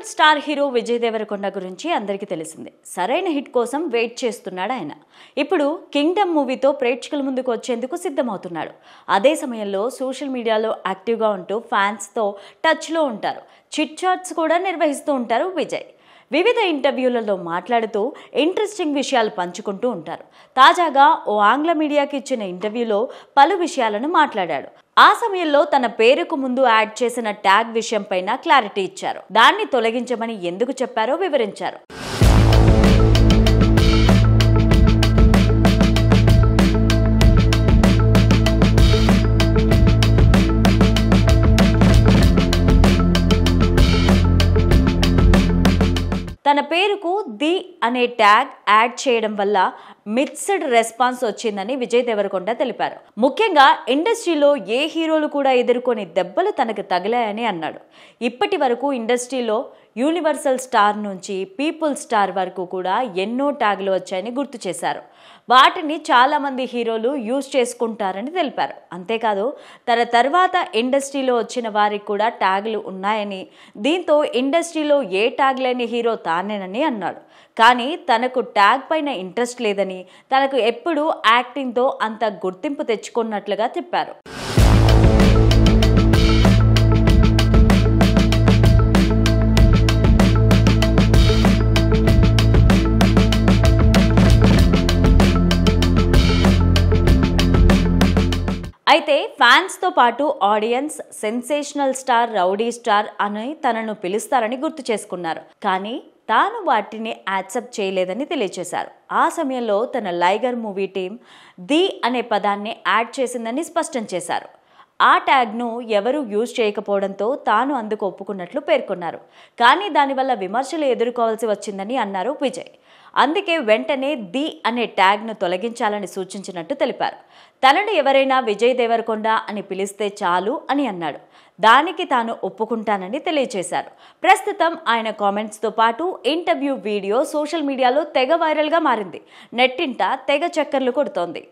Bollywood star hero Vijay Devarakonda గురించి అందరికీ తెలిసిందే. సరైన హిట్ కోసం వెయిట్ చేస్తున్నాడు ఆయన. ఇప్పుడు కింగ్డమ్ మూవీతో ప్రేక్షకుల ముందుకు వచ్చేందుకు సిద్ధమవుతున్నాడు. అదే సమయంలో సోషల్ మీడియాలో యాక్టివ్గా ఉంటూ ఫ్యాన్స్తో టచ్లో ఉంటారు. చిట్ చాట్స్ కూడా నిర్వహిస్తూ ఉంటారు విజయ్. వివిధ ఇంటర్వ్యూలలో మాట్లాడుతూ ఇంట్రెస్టింగ్ విషయాలు పంచుకుంటూ ఉంటారు. తాజాగా ఓ ఆంగ్ల మీడియాకి ఇచ్చిన ఇంటర్వ్యూలో పలు విషయాలను మాట్లాడాడు. ఆ సమయంలో తన పేరుకు ముందు యాడ్ చేసిన ట్యాగ్ విషయంపైన క్లారిటీ ఇచ్చారు. దాన్ని తొలగించమని ఎందుకు చెప్పారో వివరించారు. తన పేరుకు ది అనే ట్యాగ్ యాడ్ చేయడం వల్ల మిక్స్డ్ రెస్పాన్స్ వచ్చిందని విజయ్ దేవరకొండ తెలిపారు. ముఖ్యంగా ఇండస్ట్రీలో ఏ హీరోలు కూడా ఎదుర్కొని దెబ్బలు తనకు తగిలాయని అన్నాడు. ఇప్పటి వరకు ఇండస్ట్రీలో యూనివర్సల్ స్టార్ నుంచి పీపుల్ స్టార్ వరకు కూడా ఎన్నో ట్యాగులు వచ్చాయని గుర్తు చేశారు. వాటిని చాలామంది హీరోలు యూజ్ చేసుకుంటారని తెలిపారు. అంతేకాదు తన తర్వాత ఇండస్ట్రీలో వచ్చిన వారికి కూడా ట్యాగులు ఉన్నాయని, దీంతో ఇండస్ట్రీలో ఏ ట్యాగ్ లేని హీరో తానేనని అన్నాడు. కానీ తనకు ట్యాగ్ పైన ఇంట్రెస్ట్ లేదని, తనకు ఎప్పుడూ యాక్టింగ్తో అంత గుర్తింపు తెచ్చుకున్నట్లుగా చెప్పారు. అయితే ఫ్యాన్స్తో పాటు audience sensational star, rowdy star అని తనను పిలుస్తారని గుర్తు చేసుకున్నారు. కానీ తాను వాటిని యాక్సెప్ట్ చేయలేదని తెలియజేశారు. ఆ సమయంలో తన లైగర్ మూవీ టీం ది అనే పదాన్ని యాడ్ చేసిందని స్పష్టం చేశారు. ఆ ట్యాగ్ను ఎవరూ యూజ్ చేయకపోవడంతో తాను అందుకు ఒప్పుకున్నట్లు పేర్కొన్నారు. కానీ దానివల్ల విమర్శలు ఎదుర్కోవాల్సి వచ్చిందని అన్నారు విజయ్. అందుకే వెంటనే ది అనే ట్యాగ్ను తొలగించాలని సూచించినట్టు తెలిపారు. తనను ఎవరైనా విజయ్ దేవరకొండ అని పిలిస్తే చాలు అని అన్నాడు. దానికి తాను ఒప్పుకుంటానని తెలియజేశారు. ప్రస్తుతం ఆయన కామెంట్స్తో పాటు ఇంటర్వ్యూ వీడియో సోషల్ మీడియాలో తెగ వైరల్గా మారింది. నెట్టింట తెగ చక్కర్లు కొడుతోంది.